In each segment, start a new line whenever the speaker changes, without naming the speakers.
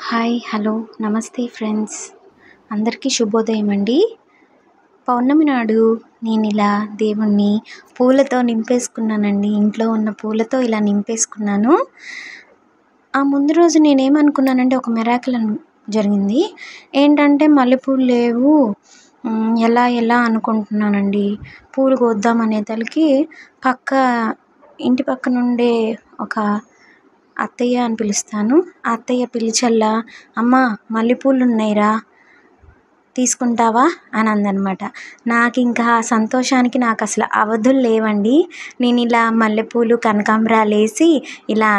Hi hello నమస్తే friends, అందరికీ శుభోదయం అండి. పౌర్ణమి నాడు నేను ఇలా దేవుణ్ణి పూలతో నింపేసుకున్నానండి. ఇంట్లో ఉన్న పూలతో ఇలా నింపేసుకున్నాను. ఆ ముందు రోజు నేనేమనుకున్నానంటే ఒక మిరాకిల్ జరిగింది. ఏంటంటే మల్లెపూలు లేవు, ఎలా అనుకుంటున్నానండి. పూలు కోద్దామనే తలకి ఇంటి పక్కనుండే ఒక అత్తయ్య అని పిలుస్తాను. ఆ అత్తయ్య పిలిచల్లా, అమ్మా మల్లెపూలు ఉన్నాయిరా తీసుకుంటావా అని అందనమాట. నాకు ఇంకా ఆ సంతోషానికి నాకు అసలు అవధులు లేవండి. నేను ఇలా మల్లెపూలు కనకాంబరాలు వేసి ఇలా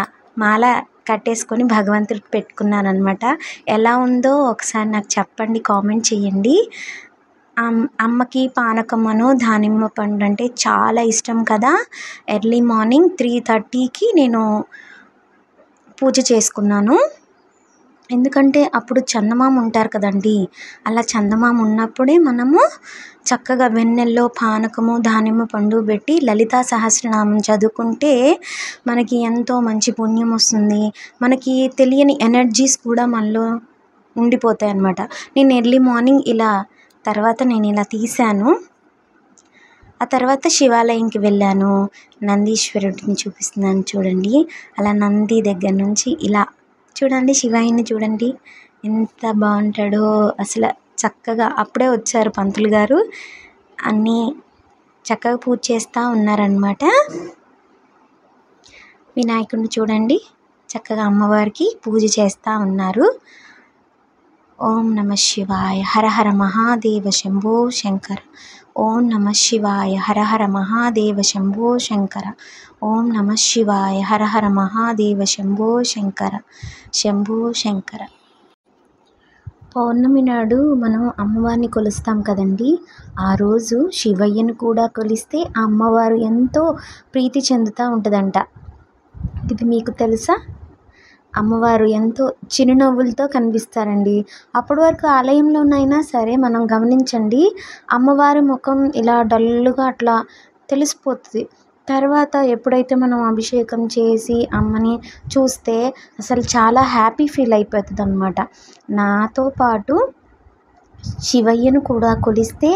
మాల కట్టేసుకొని భగవంతుడికి పెట్టుకున్నాను అనమాట. ఎలా ఉందో ఒకసారి నాకు చెప్పండి, కామెంట్ చేయండి. అమ్మకి పానకమ్మను దానిమ్మ పండు అంటే చాలా ఇష్టం కదా. ఎర్లీ మార్నింగ్ 3:30కి నేను పూజ చేసుకున్నాను. ఎందుకంటే అప్పుడు చందమామ ఉంటారు కదండి. అలా చందమామ ఉన్నప్పుడే మనము చక్కగా వెన్నెల్లో పానకము దానిమ్మ పండు పెట్టి లలితా సహస్రనామం చదువుకుంటే మనకి ఎంతో మంచి పుణ్యం వస్తుంది. మనకి తెలియని ఎనర్జీస్ కూడా మనలో ఉండిపోతాయి అన్నమాట. నేను ఎర్లీ మార్నింగ్ నేను ఇలా తీశాను. ఆ తర్వాత శివాలయంకి వెళ్ళాను. నందీశ్వరుడిని చూపిస్తున్నాను చూడండి. అలా నంది దగ్గర నుంచి ఇలా చూడండి, శివయ్యని చూడండి ఎంత బాగుంటాడో. అసలు చక్కగా అప్పుడే వచ్చారు పంతులు గారు, అన్నీ చక్కగా పూజ చేస్తూ ఉన్నారనమాట. వినాయకుడిని చూడండి, చక్కగా అమ్మవారికి పూజ చేస్తూ ఉన్నారు. ఓం నమ శివాయ, హర హర మహాదేవ శంభో శంకర. ఓం నమ శివాయ, హర హర మహాదేవ శంభో శంకర. ఓం నమ శివాయ, హర హర మహాదేవ శంభో శంకర, శంభో శంకర. పౌర్ణమి నాడు మనం అమ్మవారిని కొలుస్తాం కదండి. ఆ రోజు శివయ్యను కూడా కొలిస్తే ఆ అమ్మవారు ఎంతో ప్రీతి చెందుతూ ఉంటుందంట. ఇది మీకు తెలుసా? అమ్మవారు ఎంతో చిరునవ్వులతో కనిపిస్తారండి. అప్పటి వరకు ఆలయంలోనైనా సరే మనం గమనించండి, అమ్మవారి ముఖం ఇలా డల్లుగా అట్లా తెలిసిపోతుంది. తర్వాత ఎప్పుడైతే మనం అభిషేకం చేసి అమ్మని చూస్తే అసలు చాలా హ్యాపీ ఫీల్ అయిపోతుంది అన్నమాట. నాతో పాటు శివయ్యను కూడా కొలిస్తే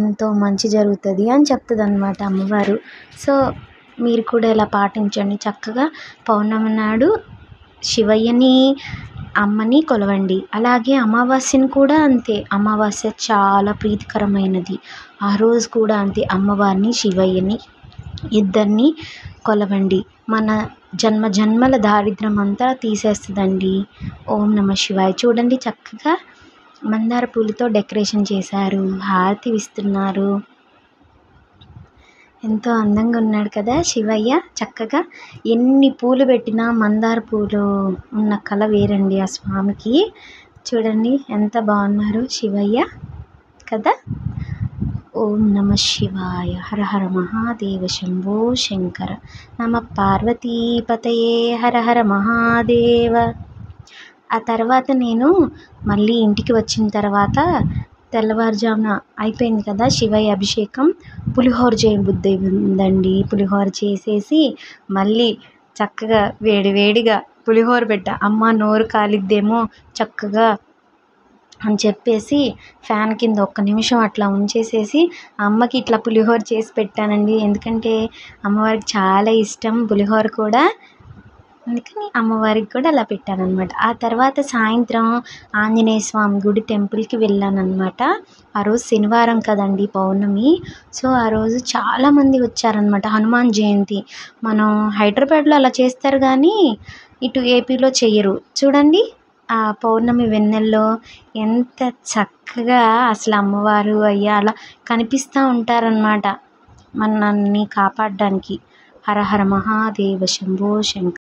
ఎంతో మంచి జరుగుతుంది అని చెప్తుంది అన్నమాట అమ్మవారు. సో మీరు కూడా ఇలా పాటించండి. చక్కగా పౌర్ణమి నాడు శివయ్యని అమ్మని కొలవండి. అలాగే అమావాస్యను కూడా అంతే. అమావాస్య చాలా ప్రీతికరమైనది. ఆ రోజు కూడా అంతే, అమ్మవారిని శివయ్యని ఇద్దరిని కొలవండి. మన జన్మల దారిద్ర్యం అంతా తీసేస్తుందండి. ఓం నమ శివాయ. చూడండి చక్కగా మందార పూలతో డెకరేషన్ చేశారు, హారతి ఇస్తున్నారు. ఎంతో అందంగా ఉన్నాడు కదా శివయ్య. చక్కగా ఎన్ని పూలు పెట్టినా మందార పూలు ఉన్న కళ వేరండి ఆ స్వామికి. చూడండి ఎంత బాగున్నారు శివయ్య కదా. ఓం నమ శివాయ, హర హర మహాదేవ శంభో శంకర. నమ పార్వతీపతయే, హర హర మహాదేవ. ఆ తర్వాత నేను మళ్ళీ ఇంటికి వచ్చిన తర్వాత తెల్లవారుజామున అయిపోయింది కదా శివయ్య అభిషేకం. పులిహోర చేయబుద్ధి ఉందండి. పులిహోర చేసేసి మళ్ళీ చక్కగా వేడివేడిగా పులిహోర పెట్టా. అమ్మ నోరు కాలిద్దేమో చక్కగా అని చెప్పేసి ఫ్యాన్ కింద ఒక్క నిమిషం అట్లా ఉంచేసేసి అమ్మకి ఇట్లా పులిహోర చేసి పెట్టానండి. ఎందుకంటే అమ్మవారికి చాలా ఇష్టం పులిహోర కూడా, అందుకని అమ్మవారికి కూడా అలా పెట్టాను అనమాట. ఆ తర్వాత సాయంత్రం ఆంజనేయ స్వామి గుడి టెంపుల్కి వెళ్ళాను అనమాట. ఆ రోజు శనివారం కదండి పౌర్ణమి. సో ఆ రోజు చాలామంది వచ్చారనమాట. హనుమాన్ జయంతి మనం హైదరాబాద్లో అలా చేస్తారు కానీ ఇటు ఏపీలో చెయ్యరు. చూడండి ఆ పౌర్ణమి వెన్నెల్లో ఎంత చక్కగా అసలు అమ్మవారు అయ్యా అలా కనిపిస్తూ ఉంటారనమాట మనల్ని కాపాడడానికి. హర హర మహాదేవ శంభో శంకర.